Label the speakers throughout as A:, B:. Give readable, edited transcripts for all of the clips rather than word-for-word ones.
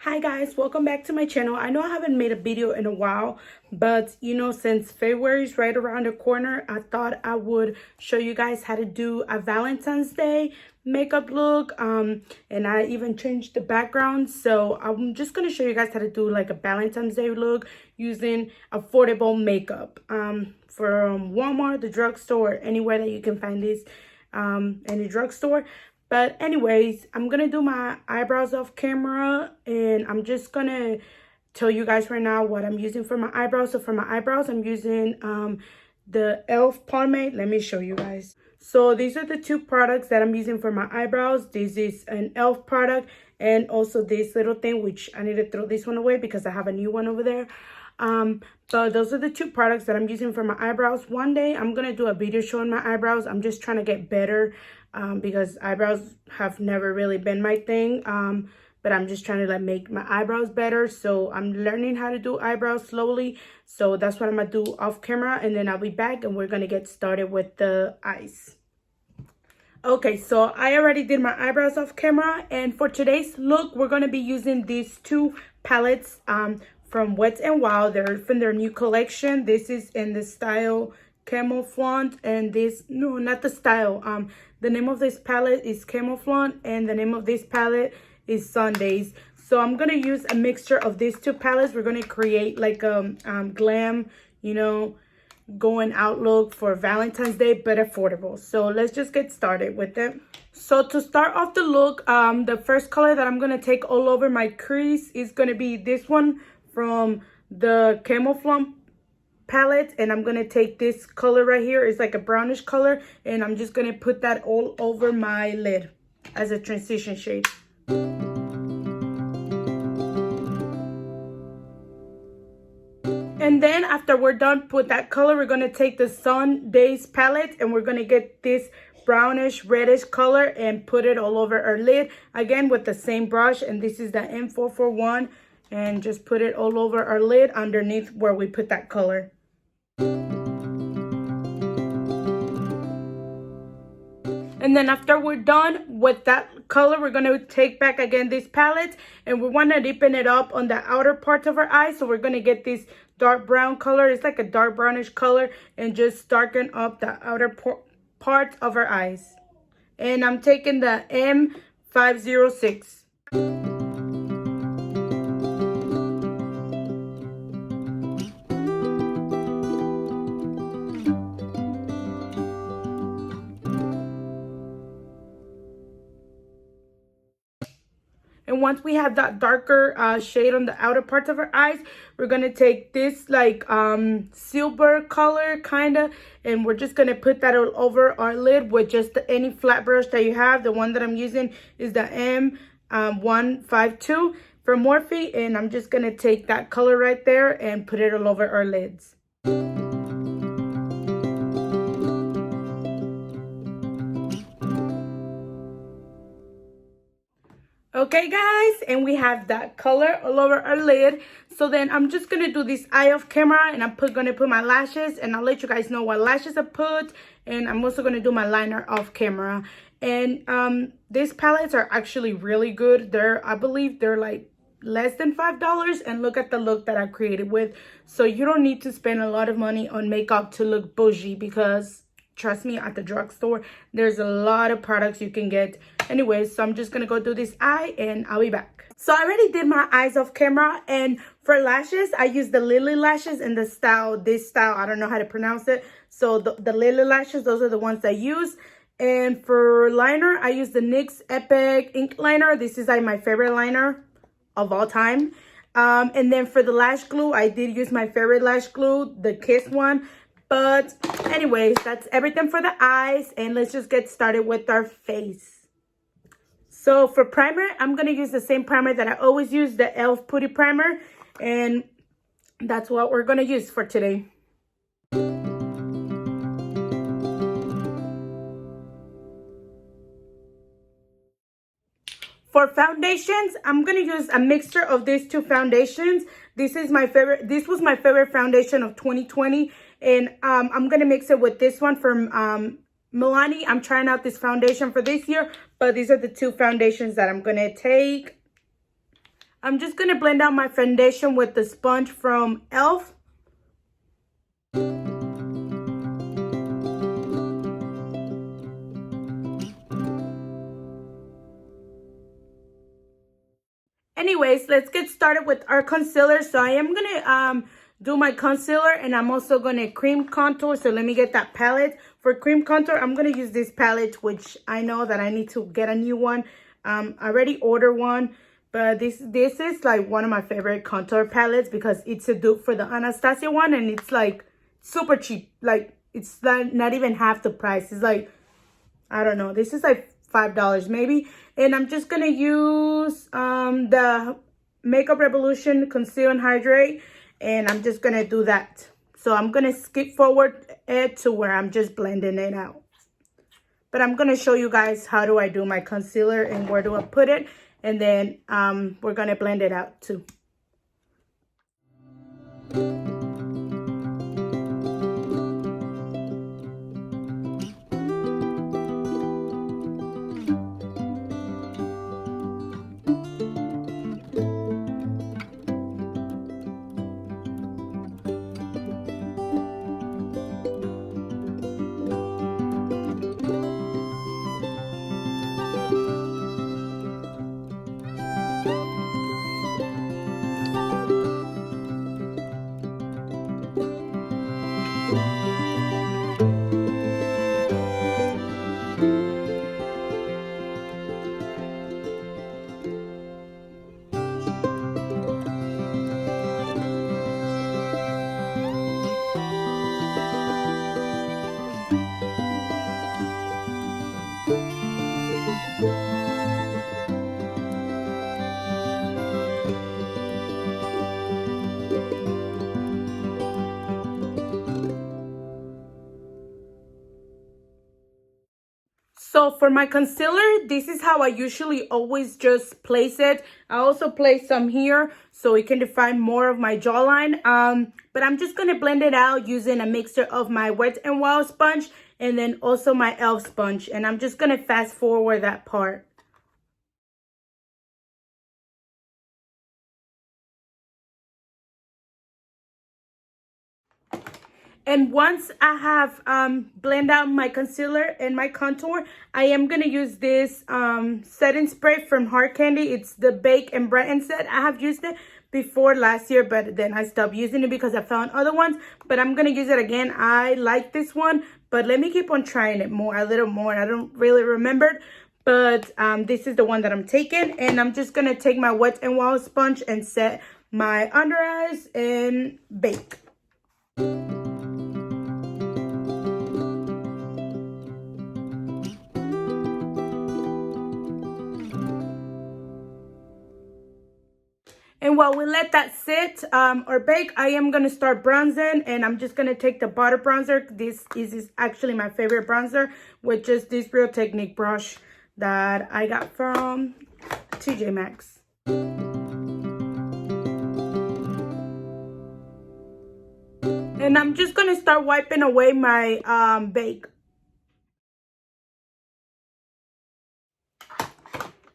A: Hi guys, welcome back to my channel. I know I haven't made a video in a while, but since February is right around the corner, I thought I would show you guys how to do a Valentine's Day makeup look. And I even changed the background. So I'm just gonna show you guys how to do like a Valentine's Day look using affordable makeup from Walmart, the drugstore, anywhere that you can find this, any drugstore. But anyways, I'm gonna do my eyebrows off camera, and I'm just gonna tell you guys right now what I'm using for my eyebrows. So for my eyebrows, I'm using the e.l.f. pomade. Let me show you guys. So these are the two products that I'm using for my eyebrows. This is an e.l.f. product, and also this little thing, which I need to throw this one away because I have a new one over there. But those are the two products that I'm using for my eyebrows. One day I'm gonna do a video showing my eyebrows. I'm just trying to get better because eyebrows have never really been my thing. But I'm just trying to like make my eyebrows better. So I'm learning how to do eyebrows slowly. So that's what I'm gonna do off camera, and then I'll be back and we're gonna get started with the eyes. Okay, so I already did my eyebrows off camera, and for today's look, we're gonna be using these two palettes from Wet n Wild. They're from their new collection. This is in the style Camouflage, and this, no, not the style. The name of this palette is Camouflage, and the name of this palette is Sundays. So I'm gonna use a mixture of these two palettes. We're gonna create like a glam, going out look for Valentine's Day, but affordable. So let's just get started with it. So to start off the look, the first color that I'm gonna take all over my crease is gonna be this one from the Camouflage palette, and I'm gonna take this color right here. It's like a brownish color, and I'm just gonna put that all over my lid as a transition shade. And then after we're done with that color, we're gonna take the Sundays palette, and we're gonna get this brownish reddish color and put it all over our lid again with the same brush, and this is the M441, and just put it all over our lid underneath where we put that color. And then after we're done with that color, we're going to take back again this palette, and we want to deepen it up on the outer parts of our eyes. So we're going to get this dark brown color. It's like a dark brownish color, and just darken up the outer part of our eyes. And I'm taking the M506. And once we have that darker shade on the outer parts of our eyes, we're going to take this like silver color kind of, and we're just going to put that all over our lid with just any flat brush that you have. The one that I'm using is the M152 from Morphe, and I'm just going to take that color right there and put it all over our lids. Okay guys, and we have that color all over our lid. So then I'm just gonna do this eye off camera, and I'm gonna put my lashes, and I'll let you guys know what lashes I put, and I'm also gonna do my liner off camera. And these palettes are actually really good. I believe they're like less than $5, and look at the look that I created with. So you don't need to spend a lot of money on makeup to look bougie, because trust me, at the drugstore there's a lot of products you can get. Anyways, so I'm just gonna go do this eye, and I'll be back. So I already did my eyes off camera, and for lashes I use the Lily lashes in the style, this style, I don't know how to pronounce it. So the Lily lashes, those are the ones I use. And for liner, I use the NYX Epic ink liner. This is like my favorite liner of all time. And then for the lash glue, I did use my favorite lash glue, the Kiss one. But anyways, that's everything for the eyes, and let's just get started with our face. So for primer, I'm going to use the same primer that I always use, the e.l.f. Putty Primer, and that's what we're going to use for today. For foundations, I'm going to use a mixture of these two foundations. This was my favorite foundation of 2020. And I'm going to mix it with this one from Milani. I'm trying out this foundation for this year, but these are the two foundations that I'm going to take. I'm just going to blend out my foundation with the sponge from e.l.f. Anyways, let's get started with our concealer. So I am going to do my concealer, and I'm also going to cream contour. So let me get that palette. For cream contour, I'm going to use this palette, which I know that I need to get a new one. I already ordered one, but this is like one of my favorite contour palettes because it's a dupe for the Anastasia one, and it's like super cheap. Like it's not even half the price. It's like, I don't know, this is like $5 maybe. And I'm just gonna use the Makeup Revolution Conceal and Hydrate, and I'm just gonna do that. So I'm gonna skip forward it to where I'm just blending it out. But I'm gonna show you guys how do I do my concealer and where do I put it, and then we're gonna blend it out too. So for my concealer, this is how I usually always just place it. I also place some here so it can define more of my jawline. But I'm just going to blend it out using a mixture of my Wet n Wild sponge and then also my e.l.f. sponge. And I'm just going to fast forward that part. And once I have blend out my concealer and my contour, I am going to use this setting spray from Hard Candy. It's the Bake and Brighten set. I have used it before last year, but then I stopped using it because I found other ones. But I'm going to use it again. I like this one, but let me keep on trying it a little more. I don't really remember. But this is the one that I'm taking. And I'm just going to take my Wet n Wild sponge and set my under eyes and bake. And while we let that sit or bake, I am going to start bronzing. And I'm just going to take the butter bronzer. This is actually my favorite bronzer with just this Real Technique brush that I got from TJ Maxx. And I'm just going to start wiping away my bake.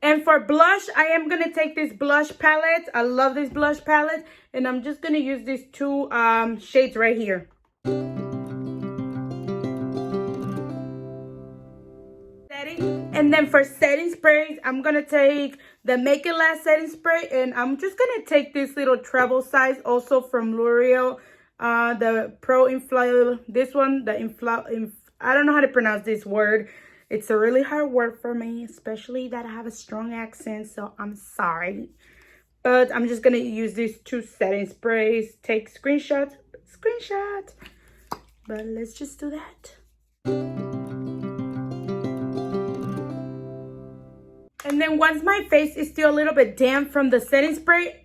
A: And for blush, I am going to take this blush palette. I love this blush palette. And I'm just going to use these two shades right here. And then for setting sprays, I'm going to take the Make It Last setting spray. And I'm just going to take this little travel size also from L'Oreal. The Pro Infla, this one, I don't know how to pronounce this word. It's a really hard word for me, especially that I have a strong accent, so I'm sorry. But I'm just going to use these two setting sprays. Take screenshot. But let's just do that. And then once my face is still a little bit damp from the setting spray,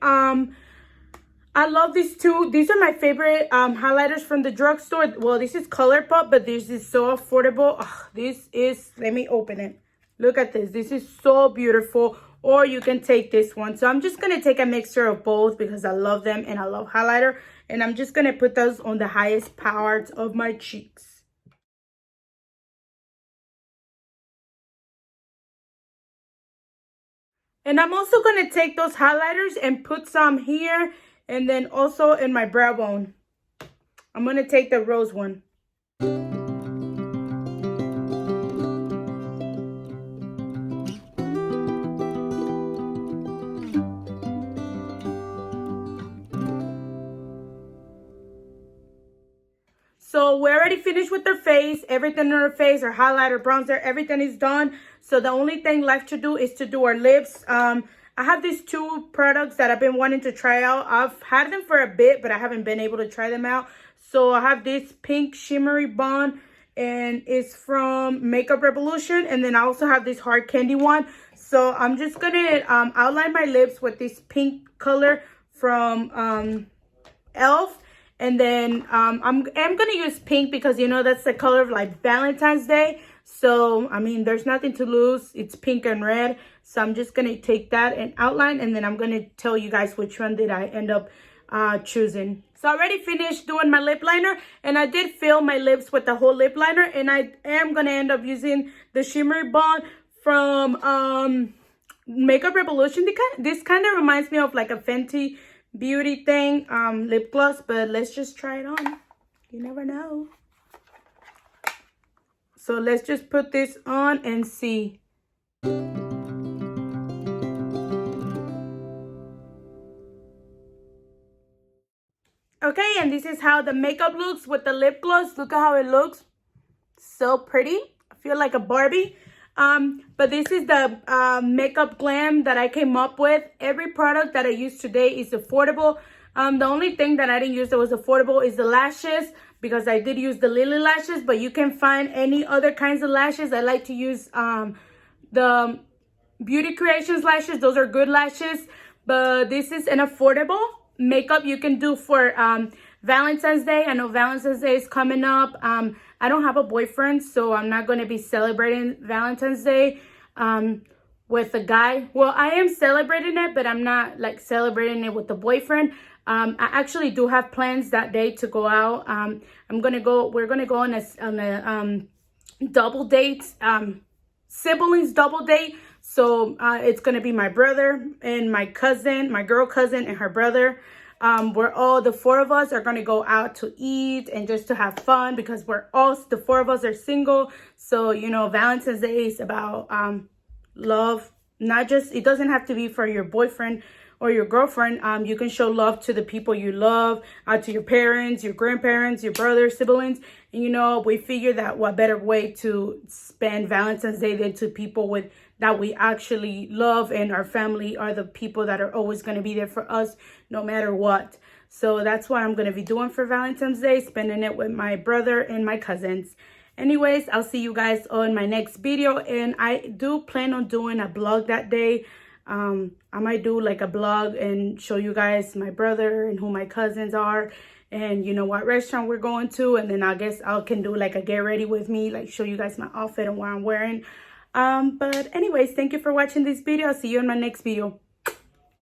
A: I love these two. These are my favorite highlighters from the drugstore. Well, this is ColourPop, but this is so affordable. Ugh, this is, let me open it. Look at this. This is so beautiful. Or you can take this one. So I'm just going to take a mixture of both because I love them and I love highlighter. And I'm just going to put those on the highest parts of my cheeks. And I'm also going to take those highlighters and put some here and then also in my brow bone. I'm going to take the rose one. So we're already finished with her face. Everything on her face, her highlighter, bronzer, everything is done. So the only thing left to do is to do her lips. I have these two products that I've been wanting to try out. I've had them for a bit, but I haven't been able to try them out. So I have this pink shimmery bond, and it's from Makeup Revolution. And then I also have this hard candy one. So I'm just gonna outline my lips with this pink color from Elf. And then I'm gonna use pink because, you know, that's the color of like Valentine's Day. So I mean, there's nothing to lose. It's pink and red. So I'm just gonna take that and outline, and then I'm gonna tell you guys which one did I end up choosing. So I already finished doing my lip liner, and I did fill my lips with the whole lip liner, and I am gonna end up using the shimmery bond from Makeup Revolution. This kind of reminds me of like a Fenty Beauty thing, lip gloss, but let's just try it on. You never know. So let's just put this on and see. Okay, and this is how the makeup looks with the lip gloss. Look at how it looks. So pretty. I feel like a Barbie. But this is the makeup glam that I came up with. Every product that I use today is affordable. The only thing that I didn't use that was affordable is the lashes, because I did use the Lily lashes, but you can find any other kinds of lashes. I like to use the Beauty Creations lashes. Those are good lashes, but this is an affordable makeup you can do for Valentine's Day. I know Valentine's Day is coming up. I don't have a boyfriend, so I'm not going to be celebrating Valentine's Day with a guy. Well, I am celebrating it, but I'm not like celebrating it with a boyfriend. I actually do have plans that day to go out. We're gonna go on a double date, siblings double date. So it's gonna be my brother and my cousin, my girl cousin and her brother. The four of us are going to go out to eat and just to have fun, because the four of us are single. So, you know, Valentine's Day is about love. It doesn't have to be for your boyfriend or your girlfriend. You can show love to the people you love, to your parents, your grandparents, your brothers, siblings. And, you know, we figure that what better way to spend Valentine's Day than to people that we actually love, and our family are the people that are always going to be there for us no matter what. So that's what I'm going to be doing for Valentine's Day, spending it with my brother and my cousins. Anyways, I'll see you guys on my next video, and I do plan on doing a vlog that day. I might do like a vlog and show you guys my brother and who my cousins are, and you know what restaurant we're going to, and then I guess I can do like a get ready with me, like show you guys my outfit and what I'm wearing. But anyways, thank you for watching this video. I'll see you in my next video.